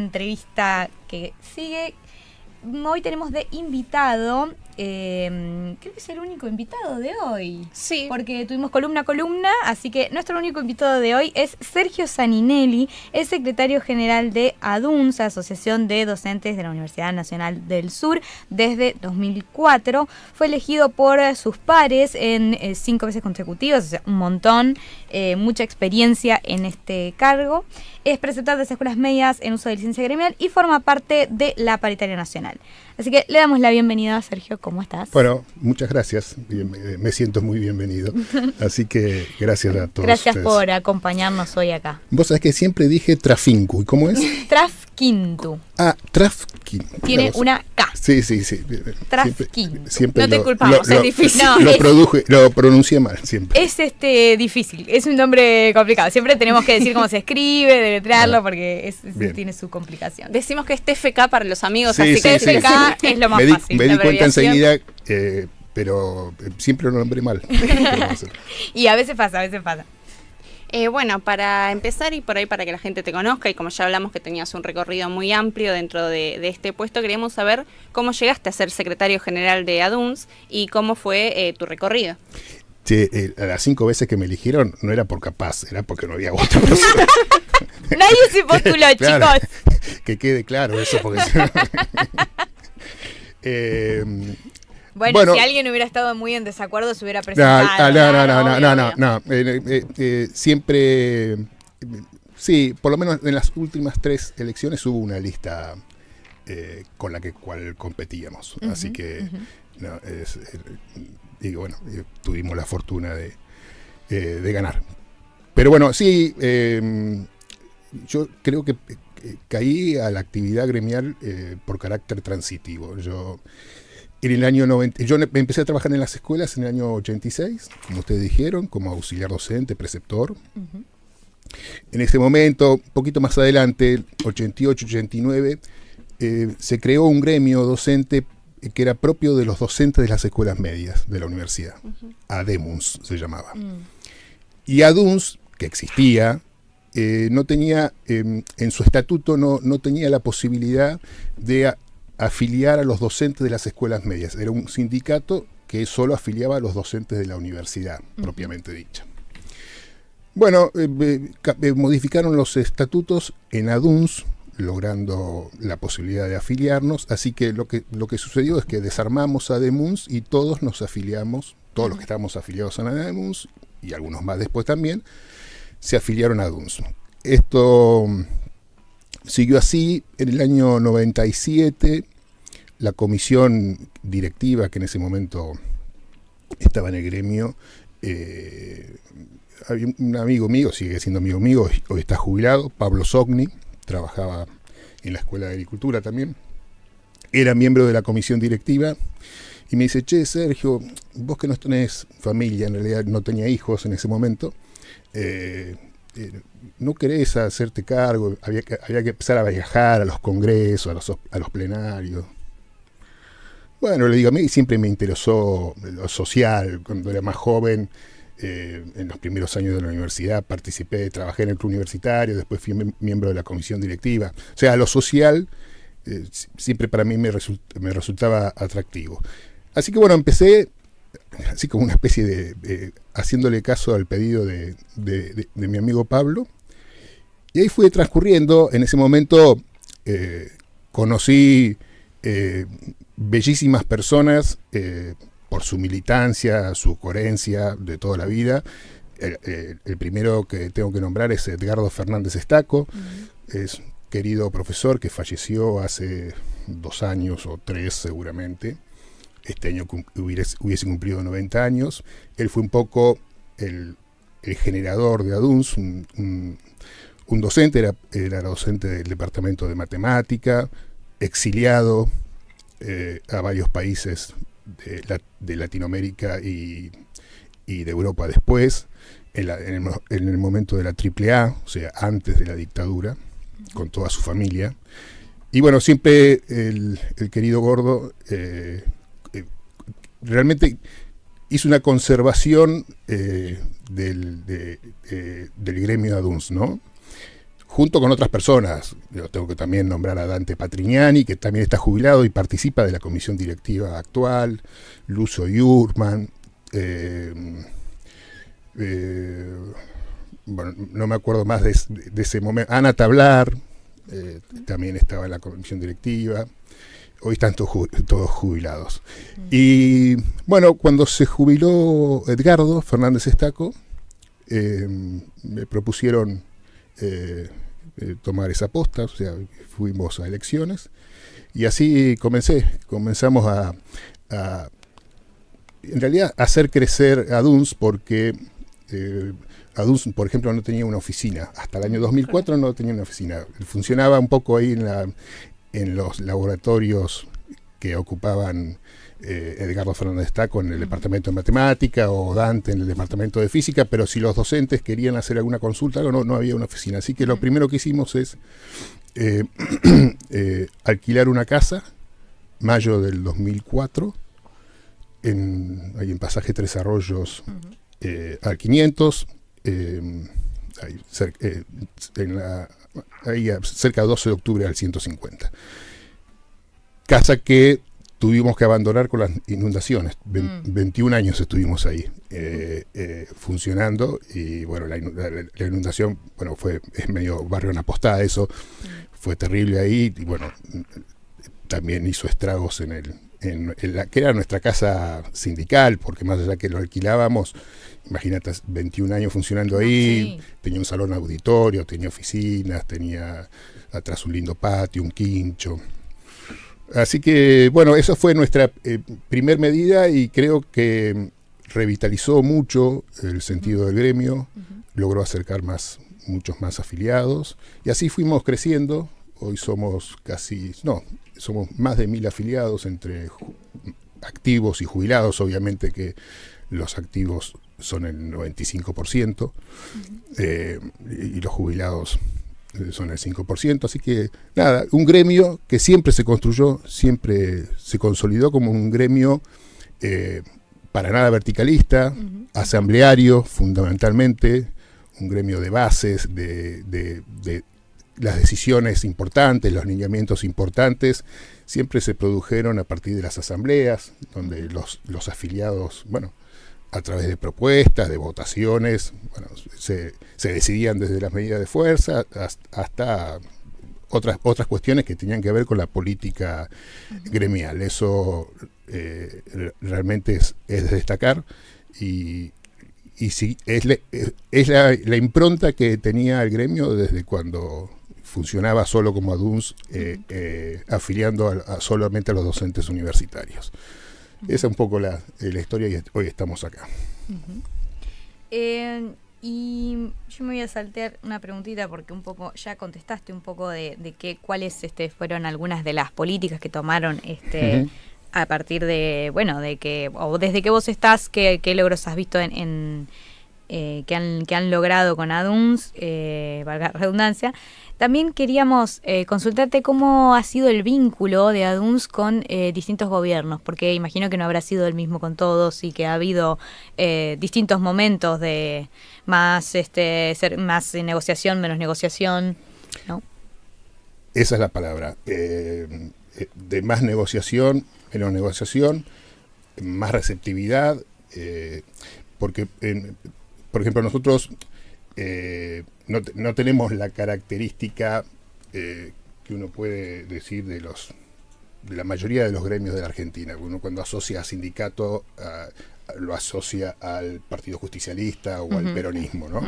Entrevista que sigue. Hoy tenemos de invitado, creo que es el único invitado de hoy. Sí. Porque tuvimos columna, así que nuestro único invitado de hoy es Sergio Saninelli, es secretario general de ADUNS, Asociación de Docentes de la Universidad Nacional del Sur, desde 2004. Fue elegido por sus pares en 5 veces consecutivas, o sea, un montón, mucha experiencia en este cargo. Es preceptor de las escuelas medias en uso de licencia gremial y forma parte de la Paritaria Nacional. Así que le damos la bienvenida a Sergio. ¿Cómo estás? Bueno, muchas gracias. Me siento muy bienvenido. Así que gracias a todos. Gracias ustedes por acompañarnos hoy acá. Vos sabés que siempre dije Trafincu. ¿Y cómo es? Trafquintu. Ah, Trafquintu. Tiene una K. Sí. Trafquintu. Siempre No te culpamos, es difícil. Lo pronuncié mal siempre. Es difícil, es un nombre complicado. Siempre tenemos que decir cómo se escribe, deletrearlo, porque tiene su complicación. Decimos que es TFK para los amigos, Sí, así sí, que sí, TFK es lo más fácil. Me di la cuenta abreviación. enseguida, pero siempre lo nombré mal. Y a veces pasa. Bueno, para empezar y por ahí para que la gente te conozca, y como ya hablamos que tenías un recorrido muy amplio dentro de este puesto, queríamos saber cómo llegaste a ser secretario general de ADUNS y cómo fue tu recorrido. Che, a las 5 veces que me eligieron no era por capaz, era porque no había otra persona. Nadie se postuló, Claro, chicos. que quede claro eso, porque Bueno, si alguien hubiera estado muy en desacuerdo, se hubiera presentado. No. Siempre, sí, por lo menos en las últimas 3 elecciones hubo una lista con la cual competíamos. Así que, digo, bueno, tuvimos la fortuna de ganar. Pero bueno, sí, yo creo que caí a la actividad gremial por carácter transitivo. En el año 90, yo empecé a trabajar en las escuelas en el año 86, como ustedes dijeron, como auxiliar docente, preceptor. En ese momento, un poquito más adelante, 88, 89, se creó un gremio docente que era propio de los docentes de las escuelas medias de la universidad. ADEMUNS se llamaba. Y ADUNS, que existía, no tenía, en su estatuto no tenía la posibilidad de afiliar a los docentes de las escuelas medias. Era un sindicato que solo afiliaba a los docentes de la universidad, propiamente dicha. Bueno, modificaron los estatutos en ADUNS, logrando la posibilidad de afiliarnos, así que lo que sucedió es que desarmamos a ADEMUNS y todos nos afiliamos, todos los que estábamos afiliados a ADEMUNS, y algunos más después también, se afiliaron a ADUNS. Esto siguió así. En el año 97, la comisión directiva que en ese momento estaba en el gremio, había un amigo mío, sigue siendo amigo mío, hoy está jubilado, Pablo Sogni, trabajaba en la Escuela de Agricultura también, era miembro de la comisión directiva, y me dice: che, Sergio, vos que no tenés familia, en realidad no tenía hijos en ese momento, ¿no querés hacerte cargo? Había que empezar a viajar a los congresos, a los plenarios. Bueno, le digo, a mí siempre me interesó lo social. Cuando era más joven, en los primeros años de la universidad, trabajé en el club universitario, después fui miembro de la comisión directiva. O sea, lo social siempre para mí me resultaba atractivo. Así que bueno, empecé así como una especie de haciéndole caso al pedido de mi amigo Pablo, y ahí fue transcurriendo. En ese momento conocí bellísimas personas por su militancia, su coherencia de toda la vida. El primero que tengo que nombrar es Edgardo Fernández Estaco. Es un querido profesor que falleció hace 2 años o 3 seguramente. Este año hubiese cumplido 90 años. Él fue un poco el generador de ADUNS, un docente, era docente del departamento de matemática, exiliado a varios países de Latinoamérica y de Europa después, en el momento de la AAA, o sea, antes de la dictadura, con toda su familia. Y bueno, siempre el querido Gordo realmente hizo una conservación del gremio ADUNS, ¿no? junto con otras personas. Yo tengo que también nombrar a Dante Patrignani, que también está jubilado y participa de la comisión directiva actual, Lucio Yurman, bueno, no me acuerdo más de ese momento, Ana Tablar, también estaba en la comisión directiva. Hoy están todos jubilados. Y bueno, cuando se jubiló Edgardo Fernández Estaco, me propusieron tomar esa posta, o sea, fuimos a elecciones, y así comenzamos a en realidad a hacer crecer ADUNS, porque ADUNS, por ejemplo, no tenía una oficina. Hasta el año 2004 no tenía una oficina. Funcionaba un poco ahí en los laboratorios que ocupaban Edgardo Fernández Estaco en el departamento de matemática, o Dante en el departamento de física, pero si los docentes querían hacer alguna consulta, no había una oficina. Así que lo primero que hicimos es alquilar una casa, mayo del 2004, ahí en Pasaje Tres Arroyos, al 500, ahí cerca de 12 de octubre al 150. Casa que tuvimos que abandonar con las inundaciones. 21 años estuvimos ahí funcionando, y bueno, la inundación, bueno, es medio barrio Ana Postada, eso fue terrible ahí, y bueno, también hizo estragos en la que era nuestra casa sindical, porque más allá que lo alquilábamos, imagínate, 21 años funcionando ahí, sí. Tenía un salón auditorio, tenía oficinas, tenía atrás un lindo patio, un quincho. Así que, bueno, esa fue nuestra primer medida, y creo que revitalizó mucho el sentido del gremio, logró acercar muchos más afiliados, y así fuimos creciendo. Hoy somos somos más de 1000 afiliados entre activos y jubilados. Obviamente que los activos son el 95%, y los jubilados son el 5%, así que nada, un gremio que siempre se construyó, siempre se consolidó como un gremio para nada verticalista, asambleario fundamentalmente, un gremio de bases, de las decisiones importantes, los lineamientos importantes, siempre se produjeron a partir de las asambleas, donde los afiliados, bueno, a través de propuestas, de votaciones, bueno, se decidían desde las medidas de fuerza hasta otras cuestiones que tenían que ver con la política gremial. Eso realmente es de destacar, y sí, es la impronta que tenía el gremio desde cuando funcionaba solo como ADUNS, afiliando solamente a los docentes universitarios. Esa es un poco la historia, y hoy estamos acá. Y yo me voy a saltear una preguntita, porque un poco ya contestaste un poco de cuáles fueron algunas de las políticas que tomaron a partir de, bueno, de que, o desde que vos estás, qué logros has visto que han logrado con ADUNS, valga la redundancia. También queríamos consultarte cómo ha sido el vínculo de ADUNS con distintos gobiernos, porque imagino que no habrá sido el mismo con todos, y que ha habido distintos momentos de más negociación, menos negociación, ¿no? Esa es la palabra, de más negociación, menos negociación, más receptividad, porque por ejemplo, nosotros no tenemos la característica que uno puede decir de la mayoría de los gremios de la Argentina. Uno, cuando asocia a sindicato, lo asocia al Partido Justicialista o al peronismo, ¿no?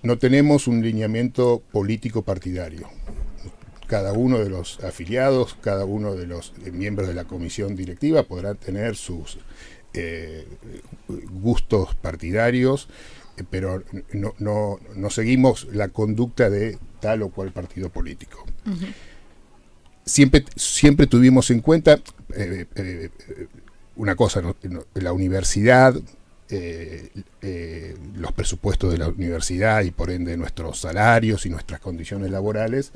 No tenemos un lineamiento político partidario. Cada uno de los afiliados, cada uno de los miembros de la comisión directiva podrán tener sus gustos partidarios, pero no seguimos la conducta de tal o cual partido político. Siempre tuvimos en cuenta una cosa, la universidad, los presupuestos de la universidad, y por ende nuestros salarios y nuestras condiciones laborales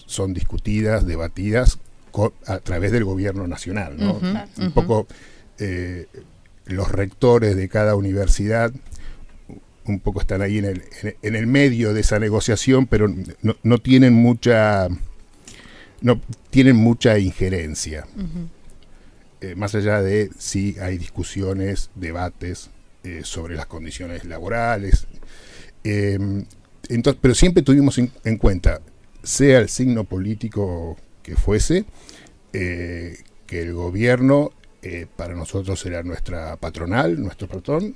son discutidas, debatidas a través del gobierno nacional, ¿no? Un poco los rectores de cada universidad, un poco están ahí en el medio de esa negociación, pero no tienen mucha injerencia. Más allá de si hay discusiones, debates sobre las condiciones laborales. Entonces, pero siempre tuvimos en cuenta, sea el signo político que fuese, que el gobierno para nosotros era nuestra patronal, nuestro patrón,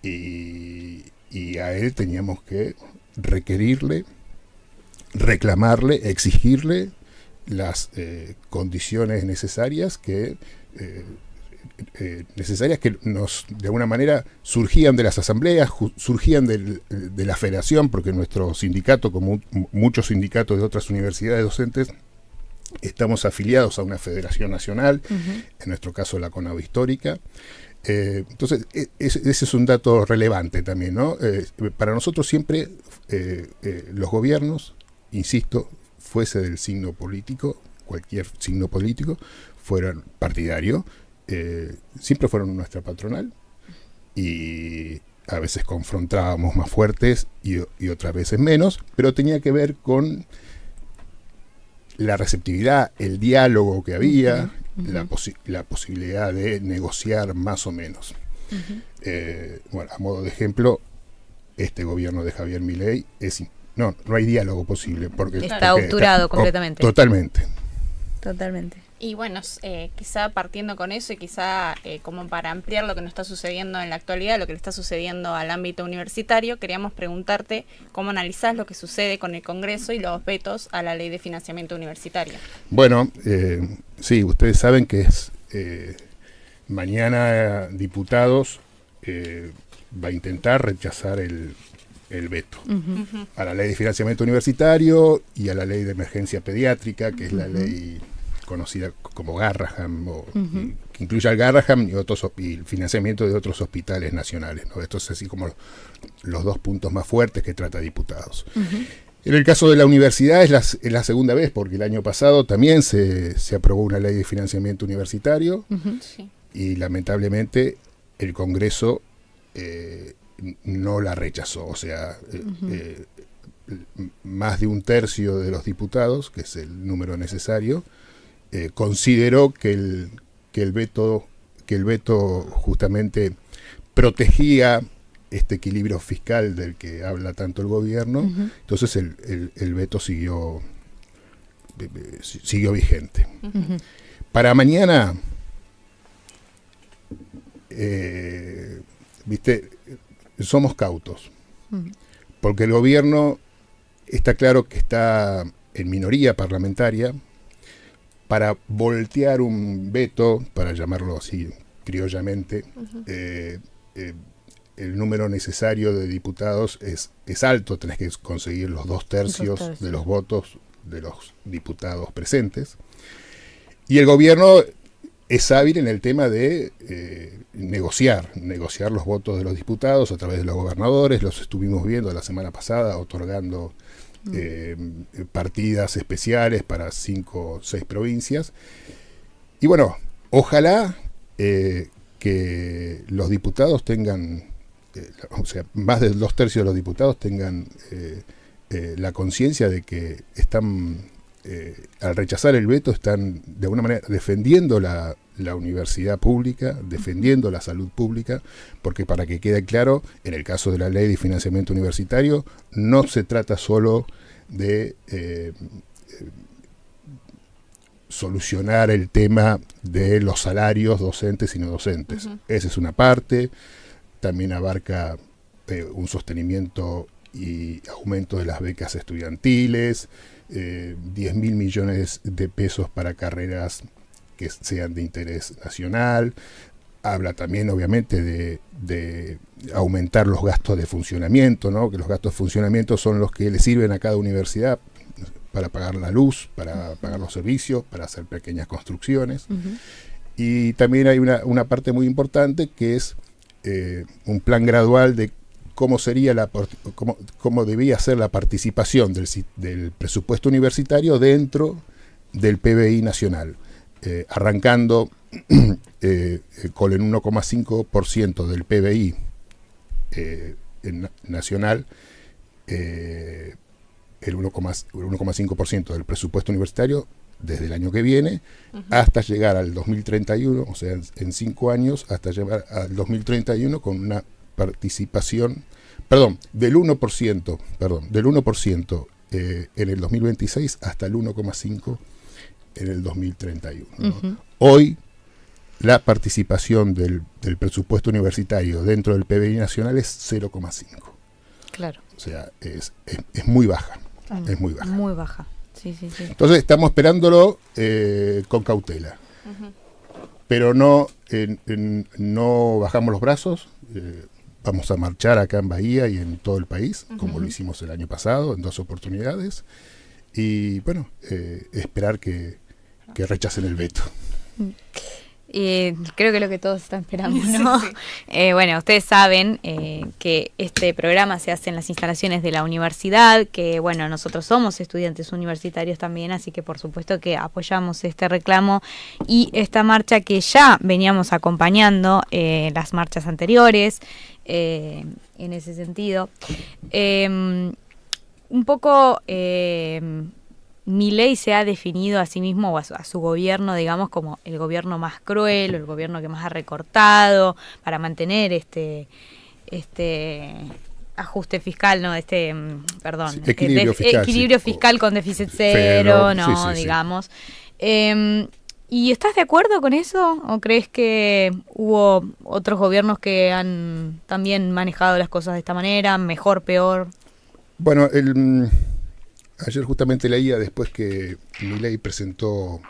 y a él teníamos que requerirle, reclamarle, exigirle las condiciones necesarias que nos, de alguna manera, surgían de las asambleas, surgían de la federación, porque nuestro sindicato, como muchos sindicatos de otras universidades docentes, estamos afiliados a una federación nacional, en nuestro caso la CONAB Histórica. Entonces, ese es un dato relevante también, ¿no? Para nosotros siempre los gobiernos, insisto, fuese del signo político, cualquier signo político, fueran partidario, siempre fueron nuestra patronal, y a veces confrontábamos más fuertes y otras veces menos, pero tenía que ver con la receptividad, el diálogo que había, la posibilidad de negociar más o menos. Bueno, a modo de ejemplo, este gobierno de Javier Milei no hay diálogo posible porque está obturado completamente. Totalmente. Y bueno, quizá partiendo con eso y quizá como para ampliar lo que nos está sucediendo en la actualidad, lo que le está sucediendo al ámbito universitario, queríamos preguntarte cómo analizás lo que sucede con el Congreso y los vetos a la Ley de Financiamiento Universitario. Bueno, sí, ustedes saben que mañana Diputados va a intentar rechazar el veto a la Ley de Financiamiento Universitario y a la Ley de Emergencia Pediátrica, que es la ley conocida como Garrahan, que incluye al Garrahan y el financiamiento de otros hospitales nacionales, ¿no? Esto es así como los dos puntos más fuertes que trata Diputados. En el caso de la universidad es la segunda vez, porque el año pasado también se aprobó una ley de financiamiento universitario, y lamentablemente el Congreso no la rechazó. O sea, más de un tercio de los diputados, que es el número necesario, consideró que el veto justamente protegía este equilibrio fiscal del que habla tanto el gobierno. Entonces el veto siguió vigente. Para mañana, somos cautos, porque el gobierno está claro que está en minoría parlamentaria. Para voltear un veto, para llamarlo así criollamente, el número necesario de diputados es alto. Tenés que conseguir los 2/3 de los votos de los diputados presentes. Y el gobierno es hábil en el tema de negociar los votos de los diputados a través de los gobernadores. Los estuvimos viendo la semana pasada otorgando partidas especiales para 5 o 6 provincias. Y bueno, ojalá que los diputados tengan, o sea, más de 2/3 de los diputados tengan la conciencia de que están, al rechazar el veto, están de alguna manera defendiendo la universidad pública, defendiendo la salud pública, porque, para que quede claro, en el caso de la Ley de Financiamiento Universitario no se trata solo de solucionar el tema de los salarios docentes y no docentes. Esa es una parte. También abarca un sostenimiento y aumento de las becas estudiantiles, 10.000 millones de pesos para carreras que sean de interés nacional. Habla también, obviamente, de aumentar los gastos de funcionamiento, ¿no? Que los gastos de funcionamiento son los que le sirven a cada universidad para pagar la luz, para pagar los servicios, para hacer pequeñas construcciones. Y también hay una parte muy importante, que es un plan gradual de cómo sería cómo debía ser la participación del presupuesto universitario dentro del PBI nacional, arrancando con el 1,5% del PBI nacional el 1,5% del presupuesto universitario desde el año que viene hasta llegar al 2031, o sea, en 5 años, hasta llegar al 2031 con una participación, del 1% en el 2026 hasta el 1,5% en el 2031. ¿no? Hoy la participación del presupuesto universitario dentro del PBI nacional es 0,5%. Claro. O sea, es muy baja. Es muy baja. Muy baja. Sí. Entonces estamos esperándolo con cautela. Pero no bajamos los brazos. Vamos a marchar acá en Bahía y en todo el país, como lo hicimos el año pasado, en 2 oportunidades. Y bueno, esperar que rechacen el veto. Creo que lo que todos están esperando, ¿no? Sí. Bueno, ustedes saben que este programa se hace en las instalaciones de la universidad, que bueno, nosotros somos estudiantes universitarios también, así que por supuesto que apoyamos este reclamo y esta marcha que ya veníamos acompañando las marchas anteriores, en ese sentido. Un poco... Milei se ha definido a sí mismo o a su gobierno, digamos, como el gobierno más cruel, o el gobierno que más ha recortado para mantener este ajuste fiscal, no, equilibrio fiscal con déficit cero, ¿no? Sí. Digamos. ¿Y estás de acuerdo con eso? ¿O crees que hubo otros gobiernos que han también manejado las cosas de esta manera, mejor, peor? Bueno, ayer justamente leía, después que Milei presentó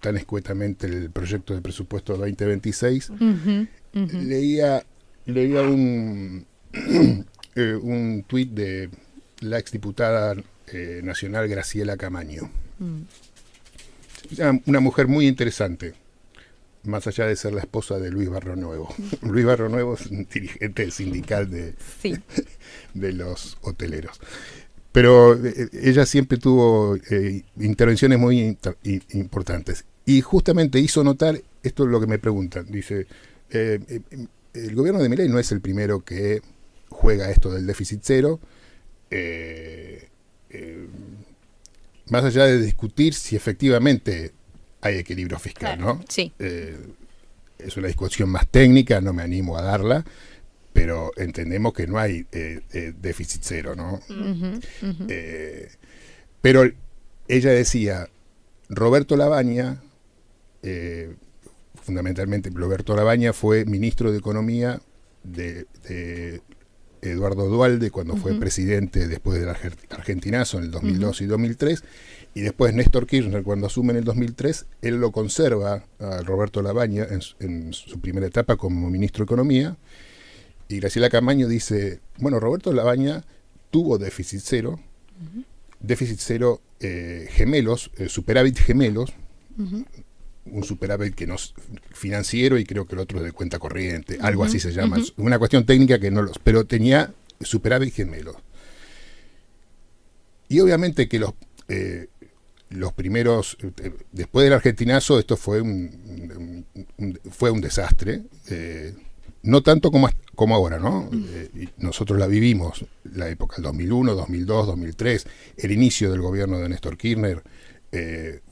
tan escuetamente el proyecto de presupuesto 2026, leía un tuit de la exdiputada nacional Graciela Camaño. Una mujer muy interesante, más allá de ser la esposa de Luis Barrio Nuevo. Luis Barrio Nuevo es un dirigente sindical de los hoteleros. Pero ella siempre tuvo intervenciones muy importantes. Y justamente hizo notar, esto es lo que me preguntan, dice, el gobierno de Milei no es el primero que juega esto del déficit cero, más allá de discutir si efectivamente hay equilibrio fiscal, claro, ¿no? Sí. Es una discusión más técnica, no me animo a darla, pero entendemos que no hay déficit cero, ¿no? Pero ella decía, Roberto Labaña, fundamentalmente Roberto Labaña fue ministro de Economía de Eduardo Duhalde cuando fue presidente después del Argentinazo en el 2002 y 2003, y después Néstor Kirchner cuando asume en el 2003, él lo conserva a Roberto Labaña en su primera etapa como ministro de Economía. Y Graciela Camaño dice, bueno, Roberto Labaña tuvo déficit cero gemelos, superávit gemelos, un superávit que no es financiero y creo que el otro es de cuenta corriente, algo así se llama, una cuestión técnica que no pero tenía superávit gemelos. Y obviamente que los primeros, después del Argentinazo, esto fue un desastre, no tanto como ahora, ¿no? Nosotros la vivimos, la época del 2001, 2002, 2003, el inicio del gobierno de Néstor Kirchner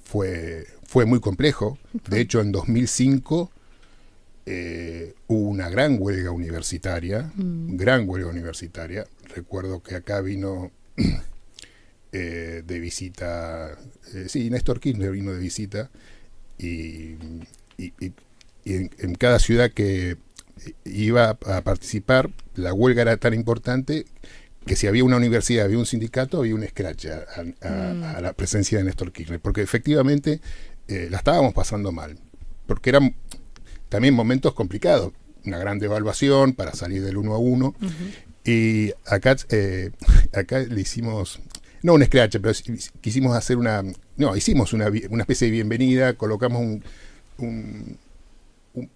fue muy complejo. De hecho, en 2005 hubo una gran huelga universitaria, Recuerdo que acá vino de visita, Néstor Kirchner vino de visita y en cada ciudad que iba a participar, la huelga era tan importante que si había una universidad, había un sindicato, había un scratch a la presencia de Néstor Kirchner, porque efectivamente la estábamos pasando mal, porque eran también momentos complicados, una gran devaluación para salir del 1 a 1, y acá le hicimos, no un scratch, pero quisimos hacer hicimos una especie de bienvenida, colocamos un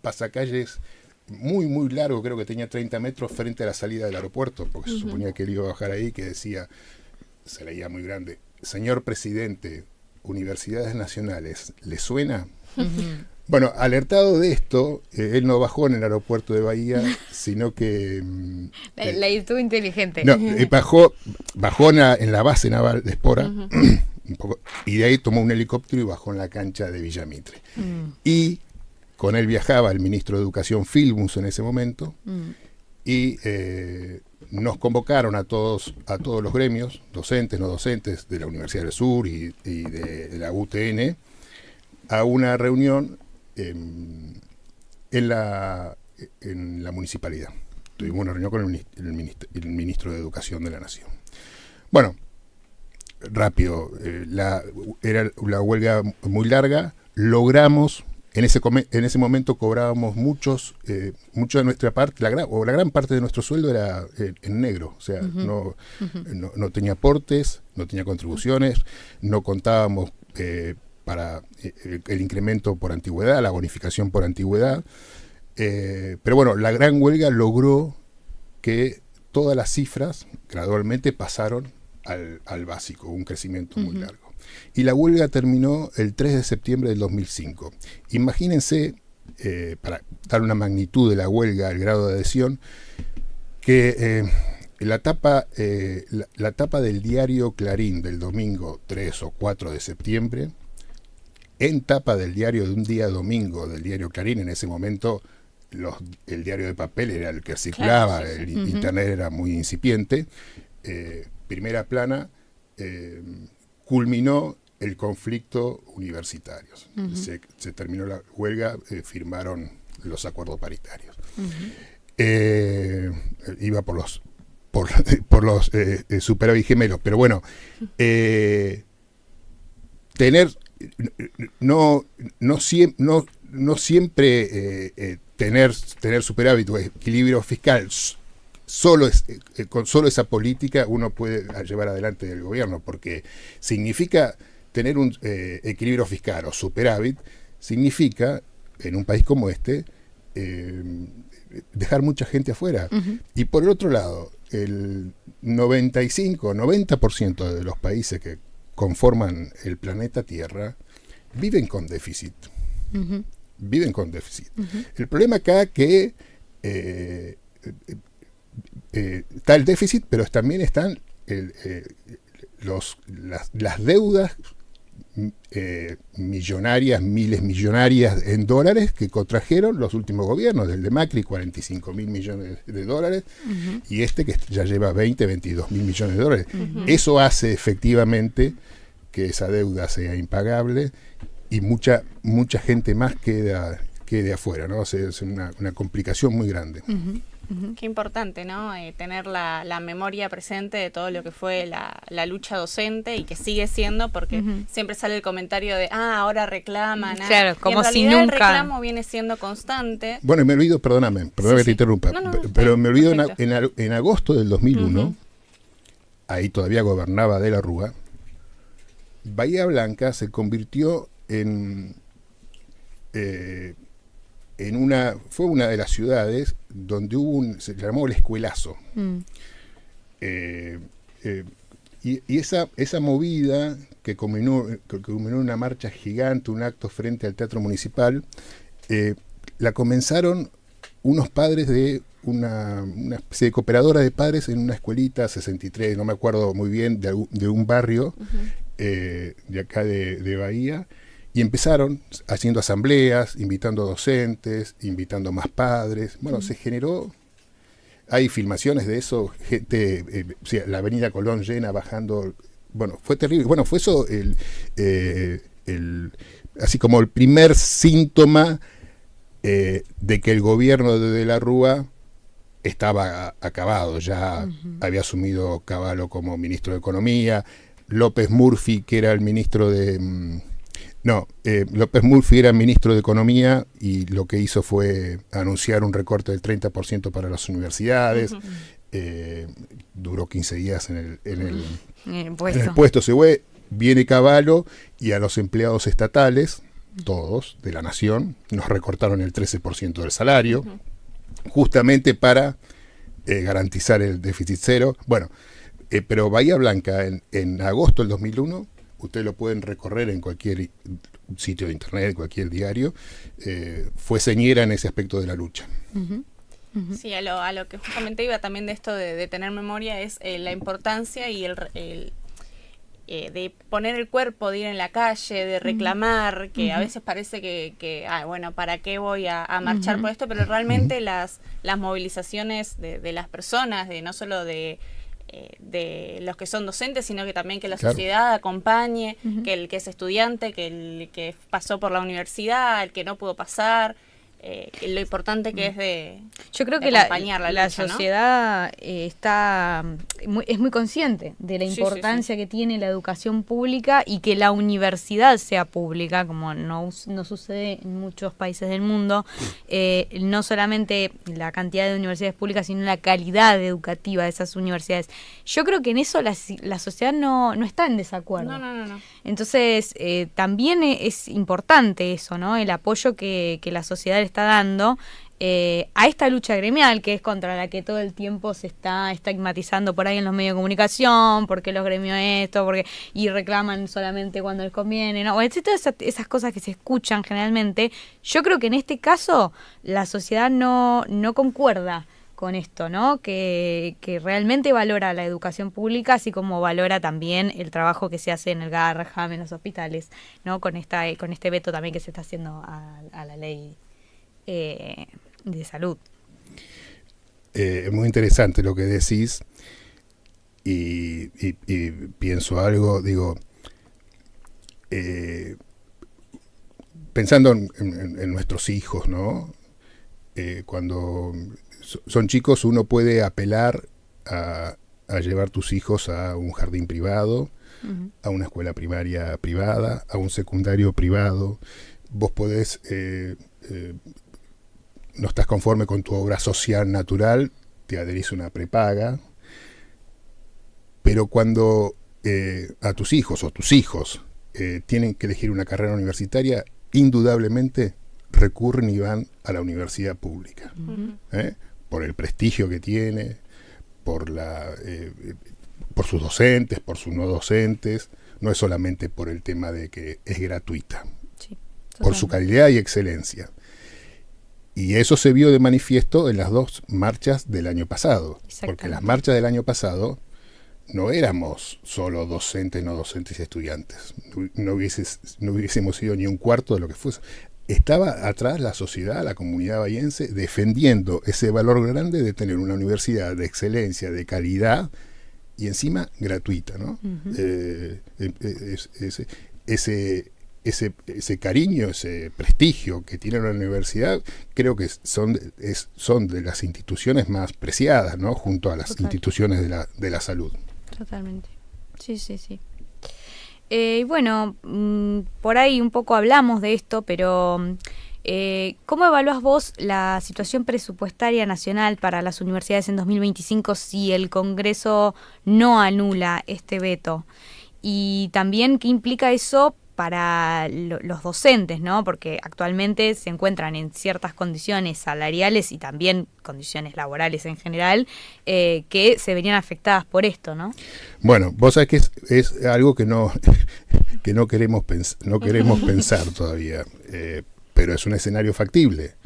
pasacalles muy, muy largo, creo que tenía 30 metros frente a la salida del aeropuerto, porque se suponía que él iba a bajar ahí, que decía, se leía muy grande, señor presidente, universidades nacionales, ¿le suena? Bueno, alertado de esto, él no bajó en el aeropuerto de Bahía, sino que... La estuvo inteligente. No, bajó en la base naval de Espora, un poco, y de ahí tomó un helicóptero y bajó en la cancha de Villamitre. Y con él viajaba el ministro de Educación Filmus en ese momento, y nos convocaron a todos los gremios, docentes, no docentes, de la Universidad del Sur y de la UTN, a una reunión en la municipalidad. Tuvimos una reunión con el ministro de Educación de la Nación. Bueno, rápido, era la huelga muy larga, logramos, en ese momento cobrábamos mucho de nuestra parte, la gran parte de nuestro sueldo era en negro, o sea, no tenía aportes, no tenía contribuciones, no contábamos para el incremento por antigüedad, la bonificación por antigüedad, pero bueno, la gran huelga logró que todas las cifras gradualmente pasaron al básico, un crecimiento muy largo. Y la huelga terminó el 3 de septiembre del 2005. Imagínense, para dar una magnitud de la huelga, el grado de adhesión, que la tapa del diario Clarín del domingo 3 o 4 de septiembre, en tapa del diario de un día domingo del diario Clarín, en ese momento el diario de papel era el que circulaba, claro, sí, sí. El internet era muy incipiente, primera plana, culminó el conflicto universitario. Se terminó la huelga, firmaron los acuerdos paritarios. Iba por los superávit gemelos, pero bueno, no siempre tener superávit o equilibrio fiscal con solo esa política uno puede llevar adelante el gobierno, porque significa tener un equilibrio fiscal o superávit, significa en un país como este dejar mucha gente afuera. Y por el otro lado, el 90% de los países que conforman el planeta Tierra viven con déficit. Viven con déficit. El problema acá que está el déficit, pero también están las deudas millonarias, miles millonarias en dólares que contrajeron los últimos gobiernos, del de Macri, 45.000 millones de dólares, y que ya lleva 22.000 millones de dólares. Eso hace efectivamente que esa deuda sea impagable y mucha gente más quede afuera, ¿no? O sea, es una complicación muy grande. Qué importante, ¿no? Tener la memoria presente de todo lo que fue la lucha docente y que sigue siendo, porque siempre sale el comentario de, ahora reclaman. Claro, como si nunca. El reclamo viene siendo constante. Bueno, me olvido, perdóname que te interrumpa, pero me olvido en agosto del 2001, ahí todavía gobernaba De la Rúa, Bahía Blanca se convirtió fue una de las ciudades donde se llamó el escuelazo. Y esa movida que culminó en una marcha gigante, un acto frente al Teatro Municipal, la comenzaron unos padres de una especie de cooperadora de padres en una escuelita 63, no me acuerdo muy bien, de un barrio de acá de Bahía. Y empezaron haciendo asambleas, invitando docentes, invitando más padres. Bueno, se generó, hay filmaciones de eso, gente, la avenida Colón llena, bajando. Bueno, fue terrible. Bueno, fue eso así como el primer síntoma de que el gobierno de la Rúa estaba acabado. Ya había asumido Cavallo como ministro de Economía, López Murphy, que era el ministro de... López Murphy era ministro de Economía y lo que hizo fue anunciar un recorte del 30% para las universidades. Duró 15 días en el puesto. Se fue, viene Cavallo y a los empleados estatales, todos, de la Nación, nos recortaron el 13% del salario, justamente para garantizar el déficit cero. Bueno, pero Bahía Blanca en agosto del 2001... ustedes lo pueden recorrer en cualquier sitio de internet, cualquier diario, fue señera en ese aspecto de la lucha. Ujú. Ujú. Sí, a lo que justamente iba también de esto de tener memoria es la importancia y de poner el cuerpo, de ir en la calle, de reclamar, que a veces parece bueno, ¿para qué voy a marchar por esto? Pero realmente las movilizaciones de las personas, de no solo de los que son docentes, sino que también que la sociedad acompañe, que el que es estudiante, que el que pasó por la universidad, el que no pudo pasar, que lo importante que es yo creo que acompañar la lucha, ¿no? sociedad es muy consciente de la importancia que tiene la educación pública y que la universidad sea pública, como no sucede en muchos países del mundo. No solamente la cantidad de universidades públicas, sino la calidad educativa de esas universidades. Yo creo que en eso la sociedad no está en desacuerdo. No. Entonces, también es importante eso, ¿no? El apoyo que la sociedad le está dando a esta lucha gremial, que es contra la que todo el tiempo se está estigmatizando por ahí en los medios de comunicación, porque los gremios y reclaman solamente cuando les conviene, ¿no? Todas esas cosas que se escuchan generalmente. Yo creo que en este caso la sociedad no concuerda con esto, ¿no? Que realmente valora la educación pública, así como valora también el trabajo que se hace en el Garrahan, en los hospitales, ¿no? Con este veto también que se está haciendo a la ley de salud. Es muy interesante lo que decís y pienso algo, digo, pensando en nuestros hijos, ¿no? Cuando son chicos uno puede apelar a llevar tus hijos a un jardín privado, a una escuela primaria privada, a un secundario privado. Vos podés, no estás conforme con tu obra social natural, te adherís a una prepaga, pero cuando a tus hijos tienen que elegir una carrera universitaria, indudablemente recurren y van a la universidad pública, por el prestigio que tiene, por sus docentes, por sus no docentes, no es solamente por el tema de que es gratuita, por su calidad y excelencia. Y eso se vio de manifiesto en las dos marchas del año pasado, porque las marchas del año pasado no éramos solo docentes, no docentes y estudiantes, no hubiésemos sido ni un cuarto de lo que fuese. Estaba atrás la sociedad, la comunidad bahiense, defendiendo ese valor grande de tener una universidad de excelencia, de calidad y encima gratuita, ¿no? Ese cariño, ese prestigio que tiene la universidad, creo que son de las instituciones más preciadas, ¿no? Junto a las instituciones de la salud. Totalmente. Sí. Y bueno, por ahí un poco hablamos de esto, pero ¿cómo evaluás vos la situación presupuestaria nacional para las universidades en 2025 si el Congreso no anula este veto? Y también, ¿qué implica eso para los docentes, ¿no? Porque actualmente se encuentran en ciertas condiciones salariales y también condiciones laborales en general que se verían afectadas por esto, ¿no? Bueno, vos sabés que es algo que no queremos pensar todavía, pero es un escenario factible.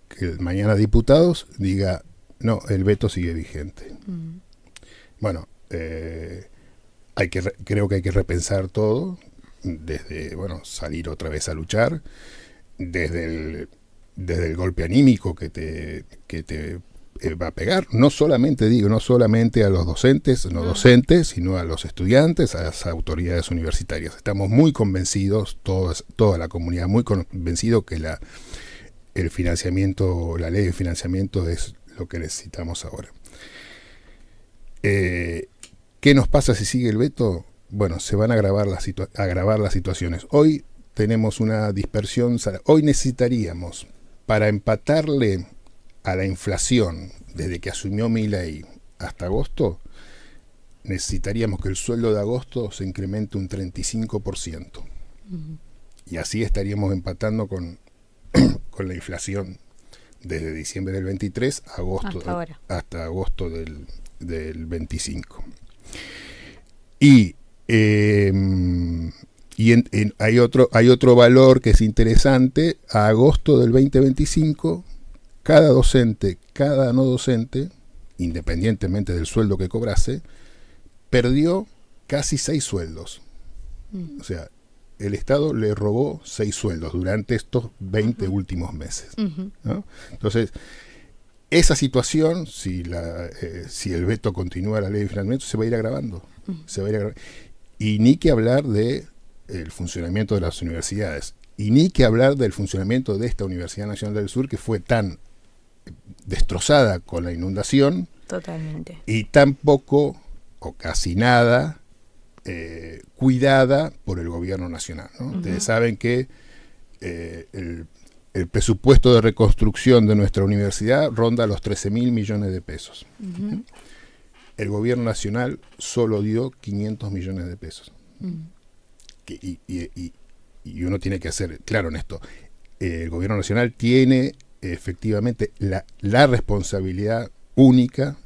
Que mañana diputados diga, no, el veto sigue vigente. Bueno, creo que hay que repensar todo, desde salir otra vez a luchar, desde el golpe anímico que te va a pegar, no solamente a los docentes, sino a los estudiantes, a las autoridades universitarias. Estamos muy convencidos, toda la comunidad muy convencido que el financiamiento, la ley de financiamiento es lo que necesitamos ahora. ¿Qué nos pasa si sigue el veto? Bueno, se van a agravar las situaciones. Hoy tenemos una dispersión. Hoy necesitaríamos, para empatarle a la inflación desde que asumió Milei hasta agosto, necesitaríamos que el sueldo de agosto se incremente un 35%. Y así estaríamos empatando con la inflación desde diciembre del 23 hasta agosto del 25. Y Y hay otro valor que es interesante. A agosto del 2025, cada docente, cada no docente, independientemente del sueldo que cobrase, perdió casi 6 sueldos. O sea, el Estado le robó 6 sueldos durante estos 20 últimos meses, ¿no? Entonces, esa situación, si el veto continúa a la ley de financiamiento, se va a ir agravando. Y ni que hablar de el funcionamiento de las universidades, y ni que hablar del funcionamiento de esta Universidad Nacional del Sur, que fue tan destrozada con la inundación. Totalmente. Y tan poco o casi nada cuidada por el gobierno nacional, ¿no? Ustedes saben que el presupuesto de reconstrucción de nuestra universidad ronda los 13.000 millones de pesos. El gobierno nacional solo dio 500 millones de pesos. Y uno tiene que ser claro en esto. El gobierno nacional tiene efectivamente la responsabilidad única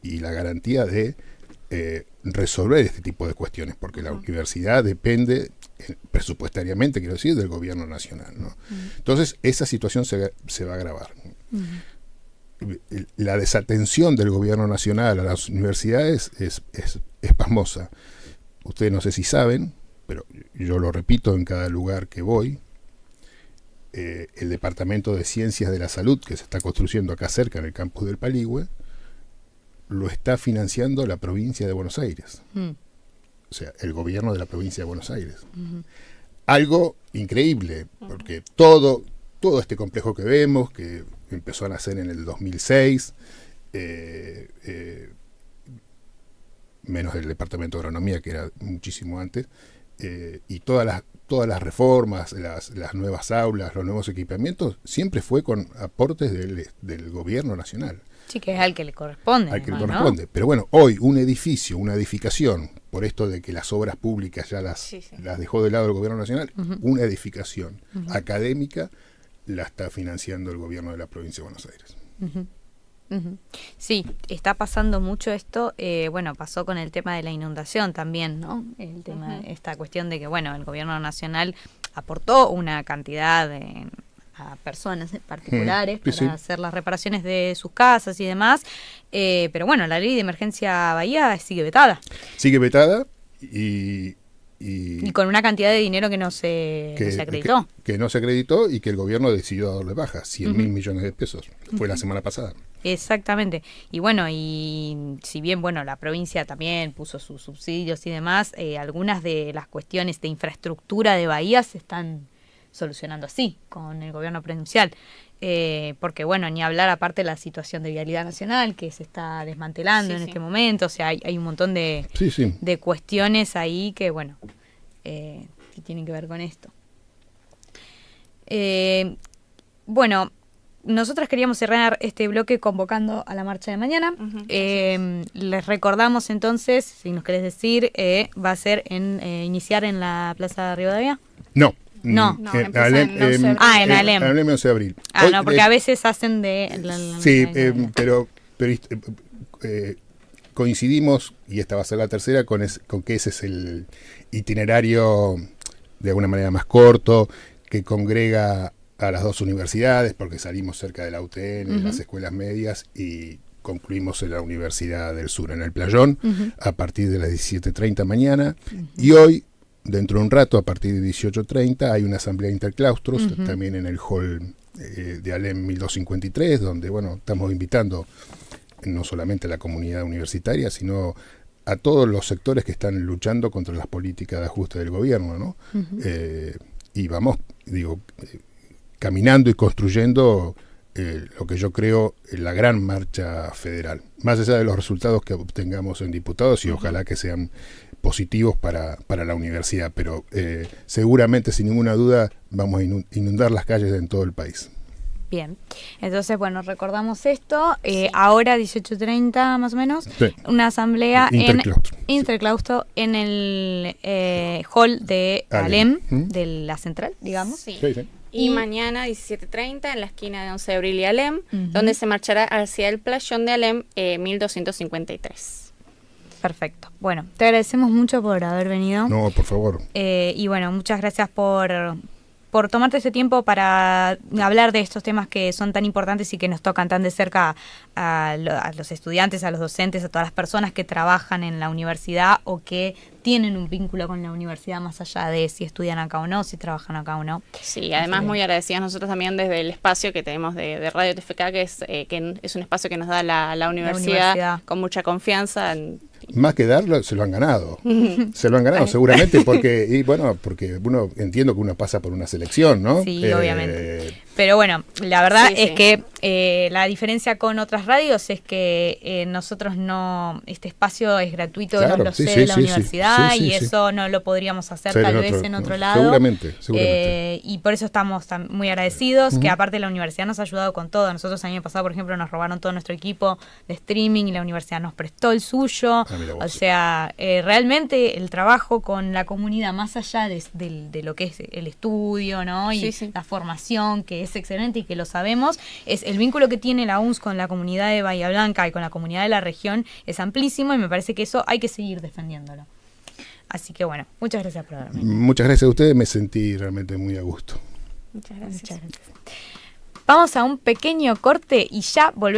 y la garantía de resolver este tipo de cuestiones, porque la universidad depende presupuestariamente, quiero decir, del gobierno nacional, ¿no? Entonces, esa situación se va a agravar. La desatención del gobierno nacional a las universidades es pasmosa. Ustedes no sé si saben, pero yo lo repito en cada lugar que voy, el Departamento de Ciencias de la Salud, que se está construyendo acá cerca en el campus del Paligüe, lo está financiando la provincia de Buenos Aires. O sea, el gobierno de la provincia de Buenos Aires. Algo increíble, porque todo este complejo que vemos, que empezó a nacer en el 2006, menos el departamento de agronomía, que era muchísimo antes, y todas las reformas, las nuevas aulas, los nuevos equipamientos, siempre fue con aportes del gobierno nacional. Sí, que es al que le corresponde. Al que le corresponde. ¿No? Pero bueno, hoy una edificación, por esto de que las obras públicas ya las dejó de lado el gobierno nacional, una edificación académica la está financiando el gobierno de la provincia de Buenos Aires. Sí, está pasando mucho esto. Bueno, pasó con el tema de la inundación también, ¿no? El tema, esta cuestión de que, bueno, el gobierno nacional aportó una cantidad a personas particulares para hacer las reparaciones de sus casas y demás, pero bueno, la ley de emergencia Bahía sigue vetada. Sigue vetada y con una cantidad de dinero que no se acreditó. Que no se acreditó y que el gobierno decidió darle baja, 100.000 millones de pesos. Fue la semana pasada. Exactamente. Y bueno, y si bien, bueno, la provincia también puso sus subsidios y demás, algunas de las cuestiones de infraestructura de Bahía se están solucionando así, con el gobierno provincial. Porque bueno, ni hablar aparte de la situación de vialidad nacional que se está desmantelando en este momento, o sea, hay un montón de cuestiones ahí que bueno, que tienen que ver con esto. Bueno, nosotros queríamos cerrar este bloque convocando a la marcha de mañana. Les recordamos entonces, si nos querés decir, va a ser iniciar en la Plaza de Rivadavia. No, en Alem. En Alem. Alem 11 de abril. Hoy, no, porque a veces hacen pero coincidimos, y esta va a ser la tercera, con que ese es el itinerario de alguna manera más corto, que congrega a las dos universidades, porque salimos cerca de la UTN, las escuelas medias, y concluimos en la Universidad del Sur, en el Playón, a partir de las 17:30 mañana. Y hoy, dentro de un rato, a partir de 18:30, hay una asamblea interclaustros, también en el hall de Alem 1253, donde bueno, estamos invitando no solamente a la comunidad universitaria, sino a todos los sectores que están luchando contra las políticas de ajuste del gobierno, ¿no? Y vamos, caminando y construyendo lo que yo creo la gran marcha federal, más allá de los resultados que obtengamos en diputados, y ojalá que sean positivos para la universidad, pero seguramente, sin ninguna duda, vamos a inundar las calles en todo el país. Bien, entonces bueno, recordamos esto, ahora 18:30 más o menos, una asamblea interclaustro en el hall de Alem, de la central, digamos. Y mañana 17:30 en la esquina de 11 de abril y Alem, donde se marchará hacia el Playón de Alem 1253. Perfecto. Bueno, te agradecemos mucho por haber venido. No, por favor. Y bueno, muchas gracias por tomarte este tiempo para hablar de estos temas que son tan importantes y que nos tocan tan de cerca a los estudiantes, a los docentes, a todas las personas que trabajan en la universidad o que tienen un vínculo con la universidad más allá de si estudian acá o no, si trabajan acá o no. Sí, además muy agradecidas nosotros también desde el espacio que tenemos de Radio TFK, que es un espacio que nos da la universidad con mucha confianza. Más que darlo, se lo han ganado. Se lo han ganado seguramente porque uno entiendo que uno pasa por una selección, ¿no? Sí, obviamente. Pero bueno, la verdad es que la diferencia con otras radios es que nosotros no, este espacio es gratuito, claro, nos lo cede la universidad y eso no lo podríamos hacer tal vez en otro lado. Seguramente. Y por eso estamos muy agradecidos, que aparte la universidad nos ha ayudado con todo. Nosotros el año pasado, por ejemplo, nos robaron todo nuestro equipo de streaming y la universidad nos prestó el suyo. O sea, realmente el trabajo con la comunidad, más allá de lo que es el estudio, ¿no? Y la formación, que es excelente y que lo sabemos, es el vínculo que tiene la UNS con la comunidad de Bahía Blanca y con la comunidad de la región es amplísimo y me parece que eso hay que seguir defendiéndolo. Así que bueno, muchas gracias por haberme. Muchas gracias a ustedes, me sentí realmente muy a gusto. Muchas gracias. Vamos a un pequeño corte y ya volvemos.